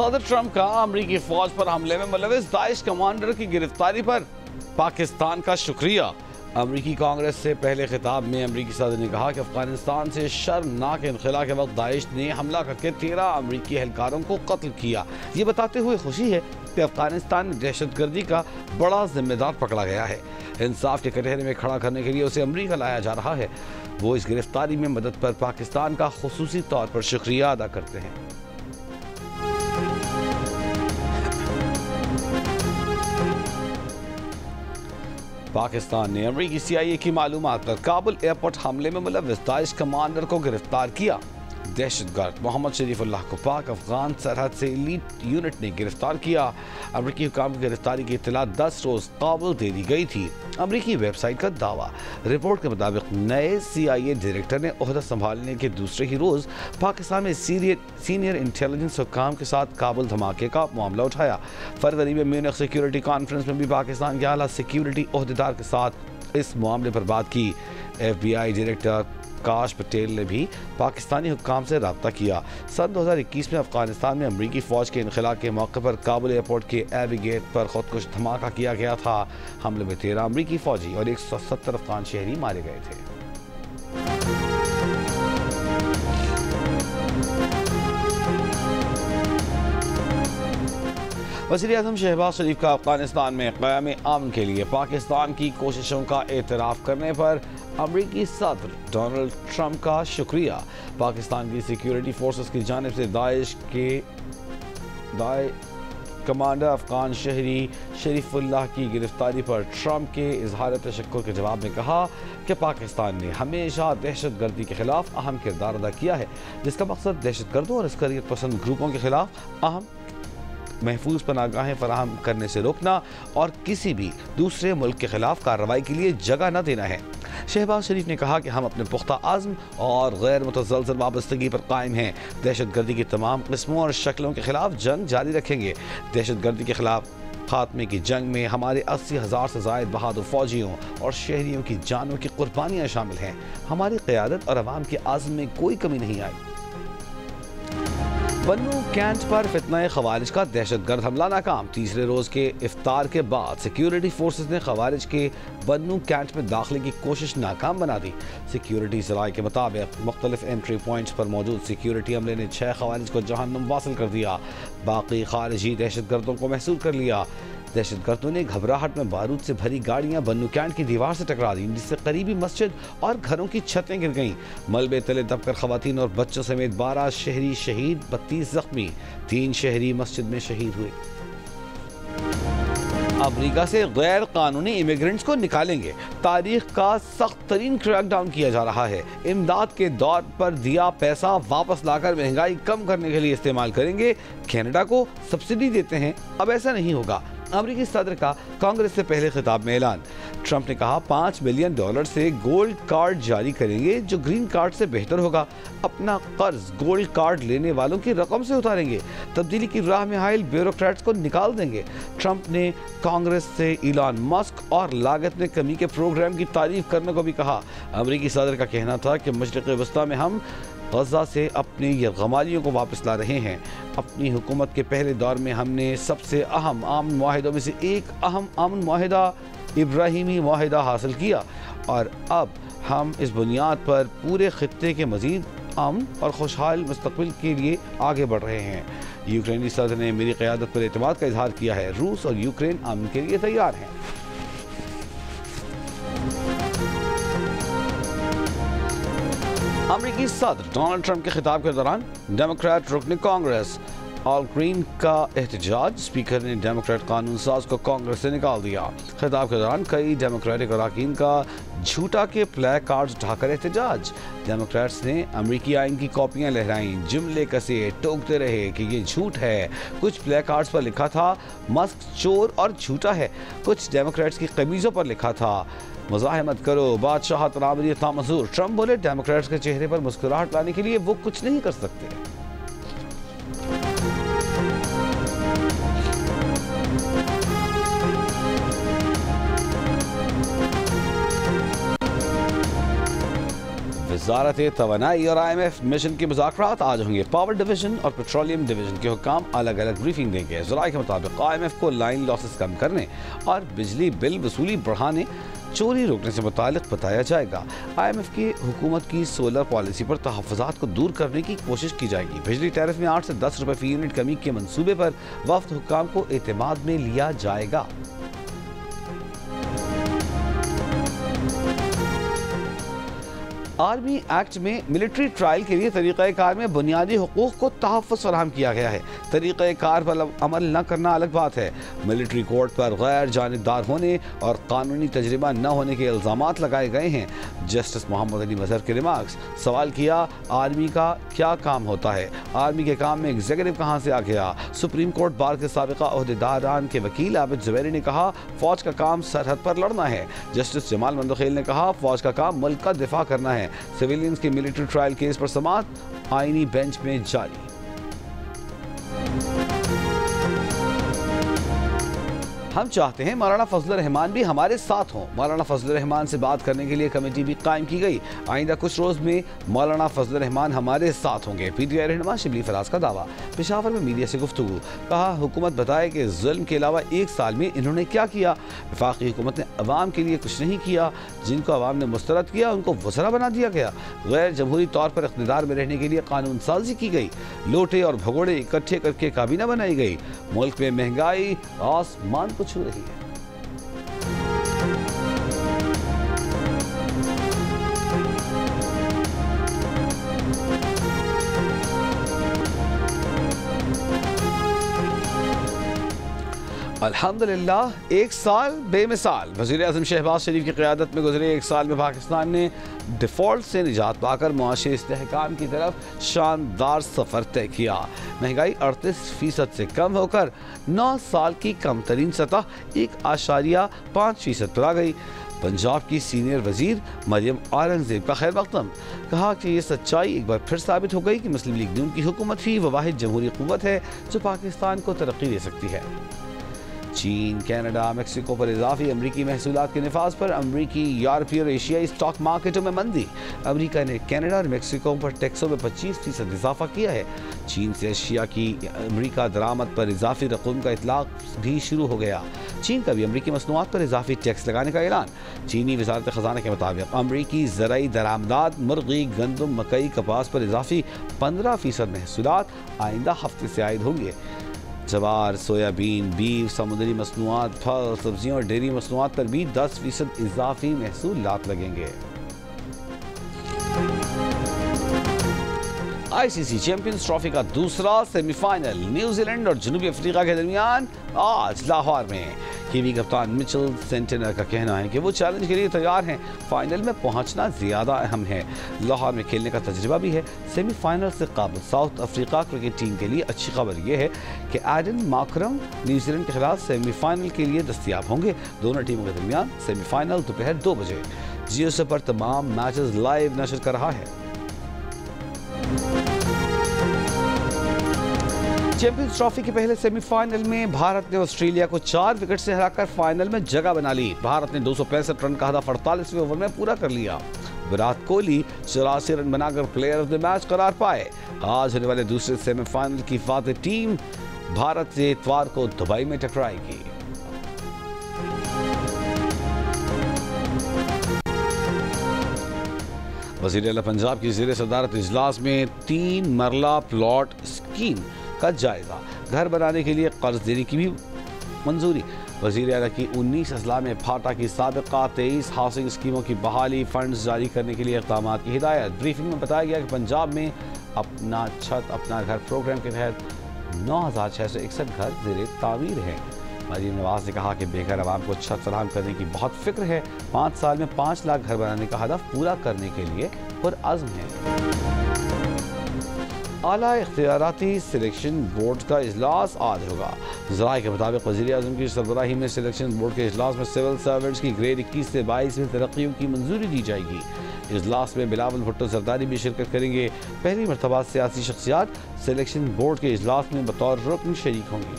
सदर ट्रंप का अमरीकी फौज पर हमले में मुलविस दाइश कमांडर की गिरफ्तारी पर पाकिस्तान का शुक्रिया। अमरीकी कांग्रेस से पहले खिताब में अमरीकी सदर ने कहा कि अफगानिस्तान से शर्मनाक इनखला के वक्त दाइश ने हमला करके 13 अमरीकी एहलकारों को कत्ल किया। ये बताते हुए खुशी है कि अफगानिस्तान में दहशतगर्दी का बड़ा जिम्मेदार पकड़ा गया है। इंसाफ के कटहरे में खड़ा करने के लिए उसे अमरीका लाया जा रहा है। वो इस गिरफ्तारी में मदद पर पाकिस्तान का खुसूसी तौर पर शुक्रिया अदा करते हैं। पाकिस्तान ने अमरीकी CIA की मालूमात पर काबुल एयरपोर्ट हमले में मुलविस दाइश कमांडर को गिरफ्तार किया। दहशतगर्द मोहम्मद शरीफुल्लाह को पाक अफगान सरहद से एलीट यूनिट ने गिरफ्तार किया। अमरीकी हुकाम की गिरफ्तारी की इत्तला 10 रोज काबुल दे दी गई थी। अमरीकी वेबसाइट का दावा। रिपोर्ट के मुताबिक नए CIA डायरेक्टर ने ओहदा संभालने के दूसरे ही रोज पाकिस्तान में सीनियर इंटेलिजेंस हुकाम के साथ काबुल धमाके का मामला उठाया। फरवरी में म्यूनिख सिक्योरिटी कॉन्फ्रेंस में भी पाकिस्तान के आला सिक्योरिटी ओहदेदार के साथ इस मामले पर बात की। FBI डायरेक्टर काश पटेल ने भी पाकिस्तानी हुक्काम से रब्ता किया। सन 2021 में अफगानिस्तान में अमरीकी फ़ौज के इनखला के मौके पर काबुल एयरपोर्ट के एबी गेट पर खुदकुश धमाका किया गया था। हमले में 13 अमरीकी फ़ौजी और 170 अफगान शहरी मारे गए थे। वज़ीर-ए-आज़म शहबाज शरीफ का अफगानिस्तान में क़याम अमन के लिए पाकिस्तान की कोशिशों का एतराफ़ करने पर अमरीकी सदर डोनाल्ड ट्रंप का शुक्रिया। पाकिस्तान की सिक्योरिटी फोर्सेस की जानिब से दाइश के कमांडर अफगान शहरी शरीफुल्लाह की गिरफ्तारी पर ट्रंप के इजहार तशक्कुर के जवाब में कहा कि पाकिस्तान ने हमेशा दहशतगर्दी के खिलाफ अहम किरदार अदा किया है, जिसका मकसद दहशतगर्दों और अस्करियत पसंद ग्रुपों के खिलाफ अहम महफूज पनाहगाहें फराहम करने से रोकना और किसी भी दूसरे मुल्क के खिलाफ कार्रवाई के लिए जगह न देना है। शहबाज शरीफ ने कहा कि हम अपने पुख्ता आज़म और गैर मुतज़लज़ल वाबस्तगी पर कायम हैं। दहशतगर्दी की तमाम किस्मों और शक्लों के खिलाफ जंग जारी रखेंगे। दहशतगर्दी के खिलाफ खात्मे की जंग में हमारे 80,000 से ज़ायद बहादुर फौजियों और शहरियों की जानों की कुर्बानियाँ शामिल हैं। हमारी क़यादत और अवाम के आज़म में कोई कमी नहीं आई। बन्नू कैंट पर फितना खवारिज का दहशतगर्द हमला नाकाम। तीसरे रोज के इफ्तार के बाद सिक्योरिटी फोर्सेस ने खवारिज के बन्नू कैंट में दाखिले की कोशिश नाकाम बना दी। सिक्योरिटी ज़राए के मुताबिक मुख्तलिफ एंट्री पॉइंट्स पर मौजूद सिक्योरिटी अमले ने 6 खवारिज को जहन्नुम वासिल कर दिया। बाकी खारिजी दहशतगर्दों को महसूस कर लिया। दहशतगर्दों ने घबराहट में बारूद से भरी गाड़ियां बन्नू कैंट की दीवार से टकरा दी, जिससे करीबी मस्जिद और घरों की छतें गिर गईं। मलबे तले दबकर खवातीन और बच्चों समेत 12 शहरी शहीद, 32 जख्मी। 3 शहरी मस्जिद में शहीद हुए। अमेरिका से गैर कानूनी इमिग्रेंट्स को निकालेंगे। तारीख का सख्त तरीन क्रैकडाउन किया जा रहा है। इमदाद के दौर पर दिया पैसा वापस लाकर महंगाई कम करने के लिए इस्तेमाल करेंगे। कनाडा को सब्सिडी देते हैं, अब ऐसा नहीं होगा। अमरीकी सदर का कांग्रेस से पहले खिताब में ऐलान। ट्रंप ने कहा $5 बिलियन से गोल्ड कार्ड जारी करेंगे, जो ग्रीन कार्ड से बेहतर होगा। अपना कर्ज गोल्ड कार्ड लेने वालों की रकम से उतारेंगे। तब्दीली की राह में हाइल ब्यूरोक्रेट्स को निकाल देंगे। ट्रंप ने कांग्रेस से इलॉन मस्क और लागत में कमी के प्रोग्राम की तारीफ करने को भी कहा। अमरीकी सदर का कहना था कि मशरिक़ वस्ता में हम गज़ा से अपनी यरगमालियों को वापस ला रहे हैं। अपनी हुकूमत के पहले दौर में हमने सबसे अहम आमन मुआहिदों में से एक अहम आमन मुआहिदा इब्राहिमी मुआहिदा हासिल किया और अब हम इस बुनियाद पर पूरे खित्ते के मज़ीद अमन और खुशहाल मुस्तक़बिल के लिए आगे बढ़ रहे हैं। यूक्रेनी सदर ने मेरी क़यादत पर एतमाद का इजहार किया है। रूस और यूक्रेन अमन के लिए तैयार हैं। अमरीकी सदर डोनाल्ड ट्रंप के खिताब के दौरान डेमोक्रेट रुकन कांग्रेस ऑल ग्रीन का एहतजाज। स्पीकर ने डेमोक्रेट कानून साज को कांग्रेस से निकाल दिया। खिताब के दौरान कई डेमोक्रेटिक अरकान का झूठा के प्ले कार्ड्स उठाकर एहतजाज। डेमोक्रेट्स ने अमरीकी आइन की कॉपियां लहराईं, जुमले कसे, टोकते रहे कि ये झूठ है। कुछ प्ले कार्ड्स पर लिखा था मस्क चोर और झूठा है। कुछ डेमोक्रेट्स की कमीजों पर लिखा था मुज़ाहमत करो, बादशाहत नामरियत नामंजूर। ट्रंप बोले डेमोक्रेट्स के चेहरे पर मुस्कुराहट लाने के लिए वो कुछ नहीं कर सकते। वजारत तवानाई और IMF मिशन के मुज़ाकरात आज होंगे। पावर डिवीजन और पेट्रोलियम डिवीजन के हुक्काम अलग अलग ब्रीफिंग देंगे। ज़राए के मुताबिक IMF को लाइन लॉसेस कम करने और बिजली बिल वसूली बढ़ाने, चोरी रोकने से मुतालिक बताया जाएगा। IMF की हुकूमत की सोलर पॉलिसी पर तहफ़्फ़ुज़ात को दूर करने की कोशिश की जाएगी। बिजली टैरिफ में 8 से 10 रुपए फी यूनिट कमी के मंसूबे पर वफ्द हुक्काम को एतमाद में लिया जाएगा। आर्मी एक्ट में मिलिट्री ट्रायल के लिए तरीक़ाकार में बुनियादी हुकूक़ को तहफ़्फ़ुज़ फराहम किया गया है। तरीक़ाकार पर अमल न करना अलग बात है। मिलिट्री कोर्ट पर गैर जानिबदार होने और कानूनी तजर्बा न होने के इल्ज़ामात लगाए गए हैं। जस्टिस मोहम्मद अली मज़हर के रिमार्क्स। सवाल किया, आर्मी का क्या काम होता है? आर्मी के काम में एग्जीक्यूटिव कहाँ से आ गया? सुप्रीम कोर्ट बार के साबिक़ा ओहदेदारान के वकील आबिद ज़ुबैरी ने कहा, फ़ौज का काम सरहद पर लड़ना है। जस्टिस जमाल मंदखेल ने कहा, फ़ौज का काम मुल्क का दिफा करना है। सिविलियंस के मिलिट्री ट्रायल केस पर समाअत आईनी बेंच में जारी। हम चाहते हैं मौलाना फजल रहमान भी हमारे साथ हों। मौलाना फजल रहमान से बात करने के लिए कमेटी भी कायम की गई। आइंदा कुछ रोज़ में मौलाना फजल रहमान हमारे साथ होंगे। PTI रहनुमा शिबली फराज का दावा। पेशावर में मीडिया से गुफ्तगू। कहा, हुकूमत बताए कि जुल्म के अलावा 1 साल में इन्होंने क्या किया। वफाकी हुकूमत ने अवाम के लिए कुछ नहीं किया। जिनको अवाम ने मुस्तरद किया उनको वज़रा बना दिया गया। गैर जमहूरी तौर पर इक़्तिदार में रहने के लिए कानून साजी की गई। लोटे और भगोड़े इकट्ठे करके काबीना बनाई गई। मुल्क में महंगाई आसमान को छू रही है। अल्हम्दुलिल्लाह, 1 साल बेमिसाल। वज़ीर आज़म शहबाज शरीफ की क़यादत में गुज़रे 1 साल में पाकिस्तान ने डिफ़ॉल्ट से निजात पाकर मुआशी इस्तेहकाम की तरफ शानदार सफ़र तय किया। महंगाई 38% से कम होकर 9 साल की कम तरीन सतह 1.5% पर आ गई। पंजाब की सीनियर वजीर मरियम औरंगजेब का खैर मकदम। कहा कि ये सच्चाई एक बार फिर साबित हो गई कि मुस्लिम लीग नून की हुकूमत ही वह वाहिद जमहूरी क़ुव्वत है जो पाकिस्तान को तरक्की दे सकती है। चीन, कनाडा, मेक्सिको पर इजाफी अमरीकी महसूलात के निफाज पर अमरीकी, यूरोपीय और एशियाई स्टॉक मार्केटों में मंदी। अमरीका ने कनाडा और मेक्सिको पर टैक्सों में 25% इजाफा किया है। चीन से एशिया की अमरीका दरामद पर इजाफी रकूम का इतलाक भी शुरू हो गया। चीन का भी अमरीकी मसनूआत पर इजाफी टैक्स लगाने का ऐलान। चीनी वजारत खजाना के मुताबिक अमरीकी ज़राई दरामदात मुर्गी, गंदम, मकई, कपास पर इजाफी 15% महसूलात आइंदा हफ्ते से आयद होंगे। जवार, सोयाबीन, बीफ, समुद्री मसनूआत, फल, सब्जियों और डेयरी मसनूआत पर भी 10% इजाफी महसूलात लगेंगे। ICC चैंपियंस ट्रॉफी का दूसरा सेमीफाइनल न्यूजीलैंड और जनूबी अफ्रीका के दरमियान आज लाहौर में। कीवी कप्तान मिचेल सेंटेनर का कहना है कि वो चैलेंज के लिए तैयार हैं। फाइनल में पहुंचना ज़्यादा अहम है। लाहौर में खेलने का तजुर्बा भी है। सेमीफाइनल से काबिल साउथ अफ्रीका क्रिकेट टीम के लिए अच्छी खबर यह है कि एडन माकरम न्यूजीलैंड के खिलाफ सेमीफाइनल के लिए दस्तियाब होंगे। दोनों टीमों के दरमियान सेमीफाइनल दोपहर 2 बजे। जियो से पर तमाम मैचेस लाइव नशर कर रहा है। चैंपियंस ट्रॉफी के पहले सेमीफाइनल में भारत ने ऑस्ट्रेलिया को 4 विकेट से हराकर फाइनल में जगह बना ली। भारत ने 265 रन का हदफ 48वें ओवर में पूरा कर लिया। विराट कोहली 84 रन बनाकर प्लेयर ऑफ द मैच करार पाए। आज होने वाले दूसरे सेमीफाइनल की फातेह टीम भारत से इतवार को दुबई में टकराएगी। वज़ीर आला पंजाब की ज़ेर सदारत इजलास में 3 मरला प्लॉट स्कीम का जायजा। घर बनाने के लिए कर्ज देने की भी मंजूरी। वज़ीर आला की 19 अजला में फाटा की साबिक़ा 23 हाउसिंग स्कीमों की बहाली फंड्स जारी करने के लिए इक़दाम की हिदायत। ब्रीफिंग में बताया गया कि पंजाब में अपना छत अपना घर प्रोग्राम के तहत 9661 घर ज़ेर तामीर हैं। मरीम नवाज ने कहा कि बेघर आवाम को छत फराहम करने की बहुत फिक्र है। 5 साल में 5 लाख घर बनाने का हदफ पूरा करने के लिए पुरअज़्म है। आला इख्तियाराती सिलेक्शन बोर्ड का इजलास आज होगा। ज़राए के मुताबिक वज़ीर आज़म की सरबराही में सिलेक्शन बोर्ड के इजलास में सिविल सर्वेंट्स की ग्रेड 21 से 22 में तरक्कियों की मंजूरी दी जाएगी। इजलास में बिलावल भुट्टो जरदारी भी शिरकत करेंगे। पहली मरतबा सियासी शख्सियात सिलेक्शन बोर्ड के इजलास में बतौर रुकन शरीक होंगी।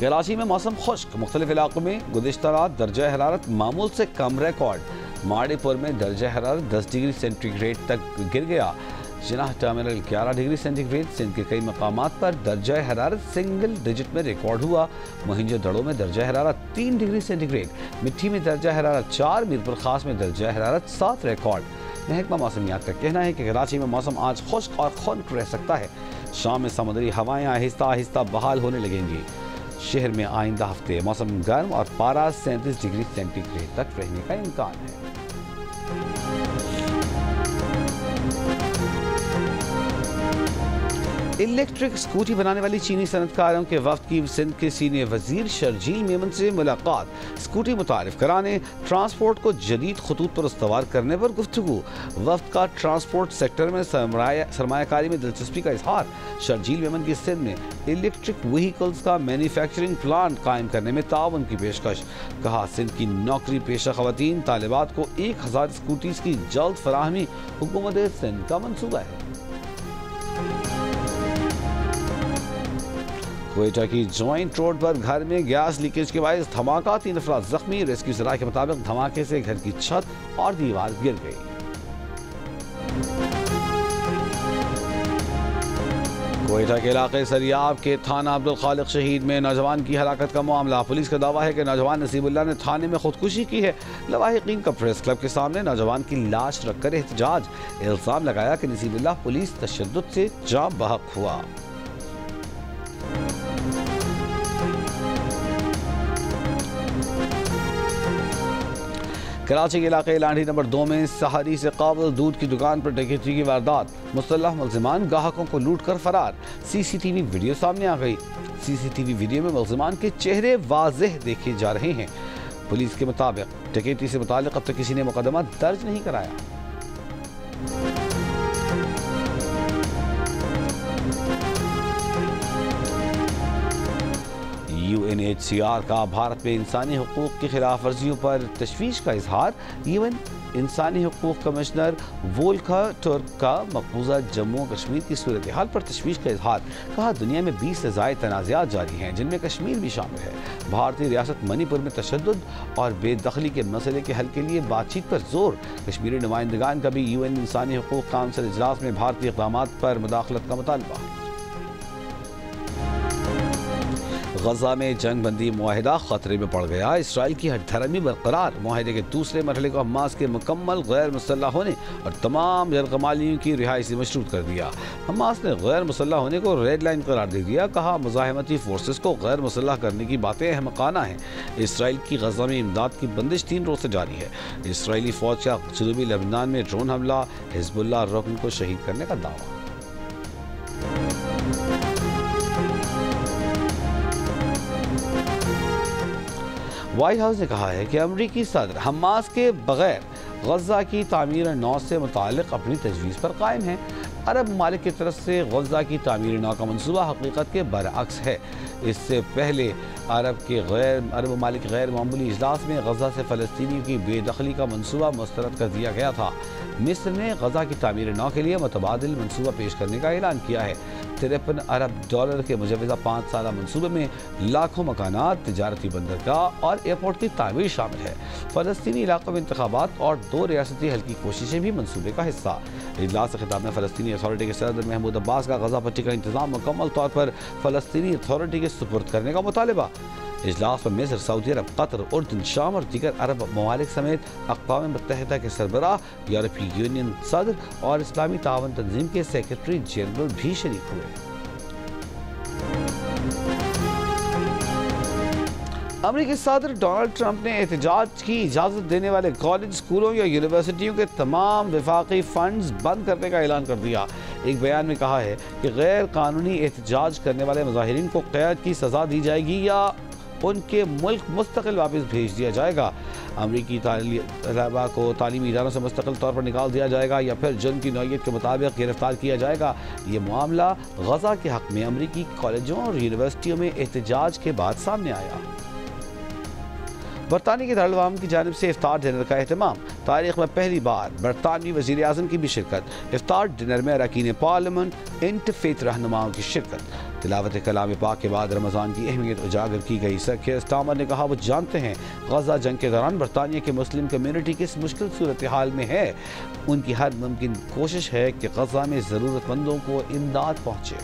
कराची में मौसम खुश्क, मुख्तलिफ इलाकों में गुज़िश्ता रात दर्जा हरारत मामूल से कम रिकॉर्ड। माड़ीपुर में दर्जा हरारत 10 डिग्री सेंटीग्रेड तक गिर गया। Jinnah terminal 11 degree centigrade. Sindh के कई मकामात पर दर्जा हरारत सिंगल डिजिट में रिकॉर्ड हुआ। मोहिंजोदड़ो में दर्जा हरारत 3 डिग्री सेंटीग्रेड। मिट्टी में दर्जा हरारत 4, मीरपुर खास में दर्जा हरारत 7 रिकॉर्ड। महकमा मौसमियात का कहना है कि कराची में मौसम आज खुश्क और खुनक रह सकता है। शाम में समुद्री हवाएं आहिस्ता आहिस्ता बहाल होने लगेंगी। शहर में आइंदा हफ्ते मौसम गर्म और पारा 37 डिग्री सेंटीग्रेड तक रहने का इम्कान है। इलेक्ट्रिक स्कूटी बनाने वाली चीनी सनतकारों के वफ्द की सिंध के सीनियर वजीर शर्जील मेमन से मुलाकात। स्कूटी मुतारिफ कराने, ट्रांसपोर्ट को जदीद खतूत पर इस्तवार करने पर गुफ्तगू। वफ्द का ट्रांसपोर्ट सेक्टर में सरमायाकारी में दिलचस्पी का इजहार। शर्जील मेमन की सिंध में इलेक्ट्रिक व्हीकल्स का मैन्युफैक्चरिंग प्लांट कायम करने में ताउन की पेशकश। कहा, सिंध की नौकरी पेशा खवातीन तालिबात को 1000 स्कूटीज की जल्द फराहमी हुकूमत सिंध का मंसूबा है। क्वेटा की जॉइंट रोड पर घर में गैस लीकेज के बायस धमाका, 3 अफराद जख्मी। रेस्क्यू सराय के मुताबिक धमाके से घर की छत और दीवार गिर गई। क्वेटा के इलाके सरियाब के थाना अब्दुल खालिक शहीद में नौजवान की हलाकत का मामला। पुलिस का दावा है कि नौजवान नसीबुल्लाह ने थाने में खुदकुशी की है। लवाहिकीन का प्रेस क्लब के सामने नौजवान की लाश रखकर एहतजाज। इल्जाम लगाया कि नसीबुल्लाह पुलिस तशद्दुद से जाँ बहक हुआ। कराची के इलाके लाठी नंबर 2 में सहारी से काबिल दूध की दुकान पर डकैती की वारदात। मुसल्लह मुल्जिमान ग्राहकों को लूट कर फरार। सीसीटीवी वीडियो सामने आ गई। सीसीटीवी वीडियो में मुल्जिमान के चेहरे वाज़ेह देखे जा रहे हैं। पुलिस के मुताबिक डकैती से मुताल्लिक अब तक किसी ने मुकदमा दर्ज नहीं कराया। UNHCR का भारत में इंसानी हुकूक की खिलाफ वर्जियों पर तशवीश का इजहार। यूएन इंसानी हुकूक कमिश्नर वोल्कर टर्क का मकबूजा जम्मू कश्मीर की सूरत हाल पर तशवीश का इजहार। कहा, दुनिया में 20 से ज़ायद तनाज़ात जारी हैं, जिनमें कश्मीर भी शामिल है। भारतीय रियासत मणिपुर में तशद्दुद और बेदखली के मसले के हल के लिए बातचीत पर जोर। कश्मीरी नुमाइंदगान का भी UN इंसानी हुकूक काउंसिल इजलास में भारतीय इक़दामात पर मुदाखलत का मुतालबा। गजा में जंग बंदी मुआहिदा खतरे में पड़ गया। इसराइल की हठधर्मी बरकरार। मुआहिदे के दूसरे मरहले को हमास के मुकम्मल गैर मुसल्लह होने और तमाम यरगमालियों की रिहाई से मशरूत कर दिया। हमास ने गैर मुसल्लह होने को रेड लाइन करार दे दिया। कहा, मुज़ाहिमती फोर्सेस को गैर मुसल्लह करने की बातें अहमकाना हैं। इसराइल की गजा में इमदाद की बंदिश 3 रोज से जारी है। इसराइली फौज का जनूबी लेबनान में ड्रोन हमला, हिजबुल्लाह रुकन को शहीद करने का दावा। व्हाइट हाउस ने कहा है कि अमरीकी सदर हमास के बगैर गजा की तामीर नौ से मुतालिक अपनी तजवीज़ पर कायम है। अरब ममालिक की तरफ से गजा की तामीर नौ का मनसूबा हकीकत के बरअक्स है। इससे पहले अरब ममालिक गैर मामूली इजलास में गजा से फ़लस्तीनियों की बेदखली का मनसूबा मुस्तरद कर दिया गया था। मिस्र ने गजा की तामीर नौ के लिए मुतबादिल मनसूबा पेश करने का ऐलान किया है। $53 अरब के मुजवज़ा 5 साला मनसूबे में लाखों मकानात, तिजारती बंदरगाह और एयरपोर्ट की तामीर शामिल है। फ़लस्तीनी इलाकों में इंतखाबात और 2 रियासती हल की कोशिशें भी मनसूबे का हिस्सा। इजलास से खिताब में फ़लस्तीनी अथॉरिटी के सदर महमूद अब्बास का गजा पट्टी का इंतज़ाम मुकम्मल तौर पर फ़लस्तीनी अथॉरिटी के सुपुर्द करने का मुतालबा। इजलास में मिस्र, सऊदी अरब, कतर, उर्दन, शाम और दीगर अरब ममालिक समेत अक़वाम मुत्तहिदा के सरबराह, यूरोपीय यूनियन सदर और इस्लामी तावन तंजीम के सेक्रेटरी जनरल भी शरीक हुए। अमेरिकी सदर डोनाल्ड ट्रंप ने एहतजाज की इजाज़त देने वाले कॉलेज, स्कूलों या यूनिवर्सिटियों के तमाम वफाकी फंड्स बंद करने का ऐलान कर दिया। एक बयान में कहा है कि गैर कानूनी एहतजाज करने वाले मुजाहिरीन को क़ैद की सज़ा दी जाएगी या उनके मुल्क मुस्तकिल वापस भेज दिया जाएगा। अमरीकी तलबा को तालीमी इदारों से मुस्तकिल तौर पर निकाल दिया जाएगा या फिर जुर्म की नौइयत के मुताबिक गिरफ्तार किया जाएगा। ये मामला गजा के हक़ में अमरीकी कॉलेजों और यूनिवर्सिटियों में एहतजाज के बाद सामने आया। बरतानिया के दारुल-उलूम की जानिब से इफ्तार डिनर का एहतमाम। तारीख में पहली बार बरतानवी वज़ीर-ए-आज़म की भी शिरकत। इफ्तार डिनर में अरकान पार्लियामेंट, इंटरफेथ रहनुमाओं की शिरकत। तिलावत कलाम पाक के बाद रमज़ान की अहमियत उजागर की गई। सर कीर स्टारमर ने कहा वो जानते हैं गजा जंग के दौरान बरतानिया की मुस्लिम कम्युनिटी किस मुश्किल सूरत हाल में है। उनकी हर मुमकिन कोशिश है कि गजा में ज़रूरतमंदों को इमदाद पहुँचे।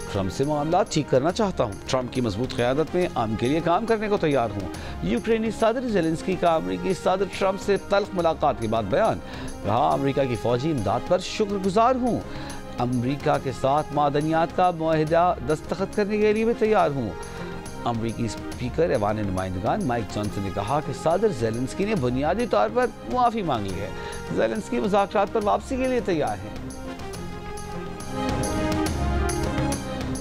ट्रंप से मामला ठीक करना चाहता हूँ। ट्रंप की मजबूत क़यादत में अमन के लिए काम करने को तैयार हूँ। यूक्रेनी सदर ज़ेलेंस्की का अमरीकी सदर ट्रंप से तल्ख मुलाकात के बाद बयान। कहा अमरीका की फौजी इमदाद पर शुक्रगुजार हूँ। अमरीका के साथ मादनियात का मुआहिदा दस्तखत करने के लिए भी तैयार हूँ। अमरीकी स्पीकर ऐवान नुमाइंदगान माइक जॉनसन ने कहा कि सदर ज़ेलेंस्की ने बुनियादी तौर पर मुआफ़ी मांग ली है। ज़ेलेंस्की मुज़ाकरात पर वापसी के लिए तैयार है।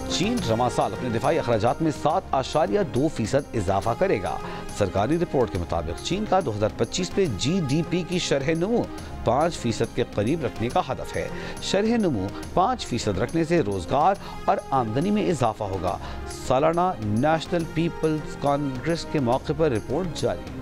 चीन रवां साल अपने दिफाई अखराजात में 7.2% इजाफा करेगा। सरकारी रिपोर्ट के मुताबिक चीन का 2025 में GDP की शरह नमू 5% के करीब रखने का हदफ है। शरह नमू 5% रखने से रोजगार और आमदनी में इजाफा होगा। सालाना नेशनल पीपल्स कांग्रेस के मौके पर रिपोर्ट जारी।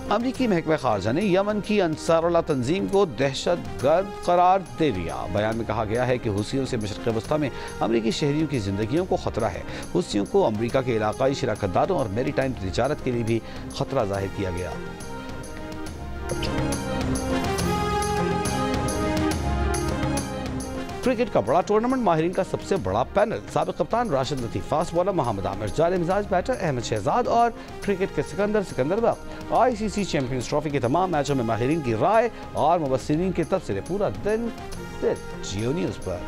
अमरीकी महकमा खारजा ने यमन की अंसारुल्लाह तंजीम को दहशतगर्द करार दे दिया। बयान में कहा गया है कि हुसियों से मशरक़ वस्ता में अमरीकी शहरियों की जिंदगियों को खतरा है। हुसियों को अमरीका के इलाकाई शराकतदारों और मैरीटाइम तिजारत के लिए भी खतरा जाहिर किया गया। क्रिकेट का बड़ा टूर्नामेंट, माहिरीन का सबसे बड़ा पैनल, साबिक कप्तान राशिद लतीफ़, फास्ट बॉलर मोहम्मद आमिर, जाले मिजाज बैटर अहमद शहजाद और क्रिकेट के सिकंदर वक्त। ICC चैंपियंस ट्रॉफी के तमाम मैचों में माहिरीन की राय और मुबस्सिरीन के तबसरे पूरा दिन सिर्फ जियो न्यूज़ पर।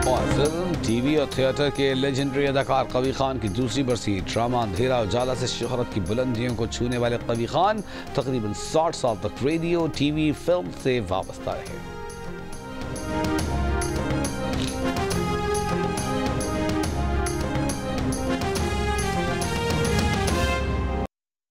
और फिल्म, टीवी और थिएटर के लेजेंडरी अदाकार कवी खान की दूसरी बरसी। ड्रामा अंधेरा उजाला से शोहरत की बुलंदियों को छूने वाले कवी खान तकरीबन 60 साल तक रेडियो, टीवी, फिल्म से वाबस्ता रहे।